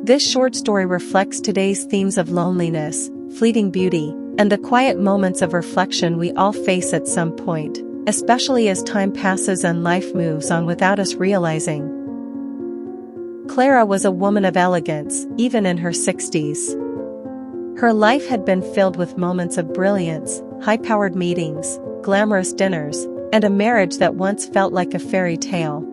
This short story reflects today's themes of loneliness, fleeting beauty, and the quiet moments of reflection we all face at some point, especially as time passes and life moves on without us realizing. Clara was a woman of elegance, even in her 60s. Her life had been filled with moments of brilliance, high-powered meetings, glamorous dinners, and a marriage that once felt like a fairy tale.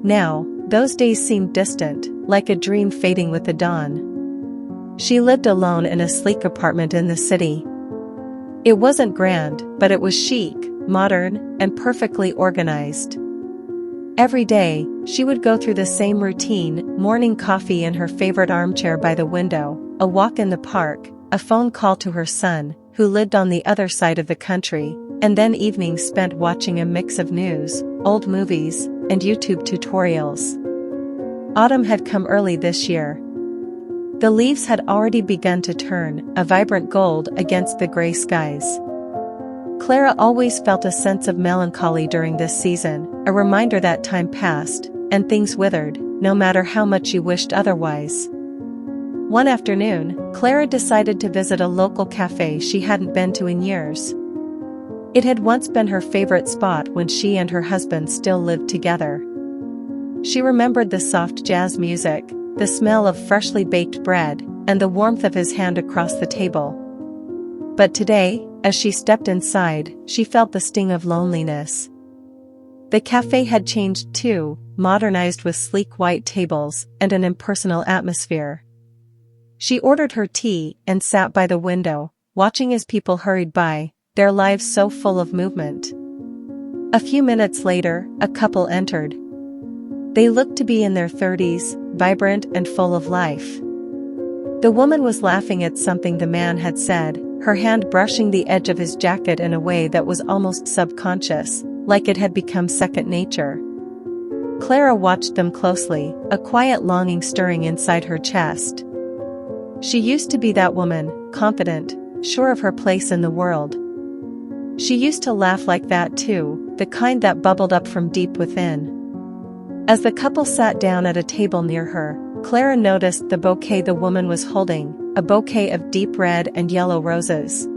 Now, those days seemed distant, like a dream fading with the dawn. She lived alone in a sleek apartment in the city. It wasn't grand, but it was chic, modern, and perfectly organized. Every day, she would go through the same routine: morning coffee in her favorite armchair by the window, a walk in the park, a phone call to her son, who lived on the other side of the country, and then evenings spent watching a mix of news, old movies, and YouTube tutorials. Autumn had come early this year. The leaves had already begun to turn, a vibrant gold against the gray skies. Clara always felt a sense of melancholy during this season, a reminder that time passed, and things withered, no matter how much you wished otherwise. One afternoon, Clara decided to visit a local cafe she hadn't been to in years. It had once been her favorite spot when she and her husband still lived together. She remembered the soft jazz music, the smell of freshly baked bread, and the warmth of his hand across the table. But today, as she stepped inside, she felt the sting of loneliness. The cafe had changed too, modernized with sleek white tables and an impersonal atmosphere. She ordered her tea and sat by the window, watching as people hurried by, their lives so full of movement. A few minutes later, a couple entered. They looked to be in their 30s, vibrant and full of life. The woman was laughing at something the man had said, her hand brushing the edge of his jacket in a way that was almost subconscious, like it had become second nature. Clara watched them closely, a quiet longing stirring inside her chest. She used to be that woman, confident, sure of her place in the world. She used to laugh like that too, the kind that bubbled up from deep within. As the couple sat down at a table near her, Clara noticed the bouquet the woman was holding, a bouquet of deep red and yellow roses.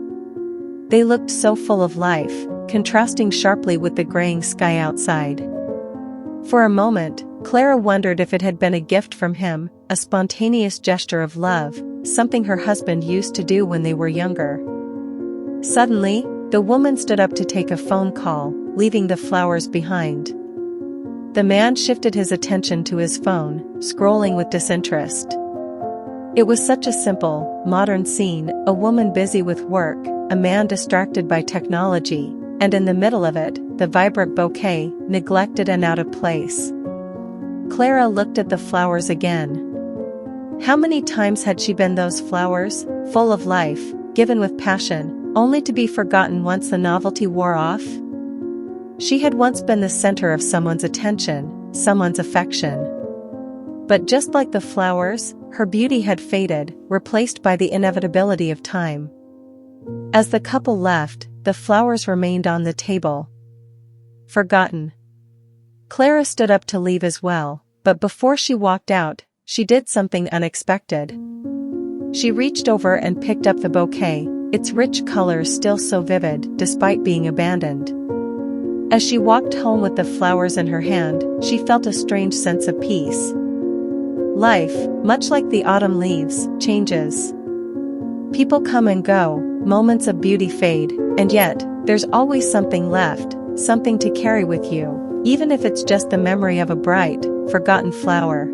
They looked so full of life, contrasting sharply with the graying sky outside. For a moment, Clara wondered if it had been a gift from him, a spontaneous gesture of love, something her husband used to do when they were younger. Suddenly, the woman stood up to take a phone call, leaving the flowers behind. The man shifted his attention to his phone, scrolling with disinterest. It was such a simple, modern scene, a woman busy with work, a man distracted by technology, and in the middle of it, the vibrant bouquet, neglected and out of place. Clara looked at the flowers again. How many times had she been those flowers, full of life, given with passion, only to be forgotten once the novelty wore off? She had once been the center of someone's attention, someone's affection. But just like the flowers, her beauty had faded, replaced by the inevitability of time. As the couple left, the flowers remained on the table. Forgotten. Clara stood up to leave as well, but before she walked out, she did something unexpected. She reached over and picked up the bouquet, its rich colors still so vivid despite being abandoned. As she walked home with the flowers in her hand, she felt a strange sense of peace. Life, much like the autumn leaves, changes. People come and go, moments of beauty fade, and yet, there's always something left, something to carry with you, even if it's just the memory of a bright, forgotten flower.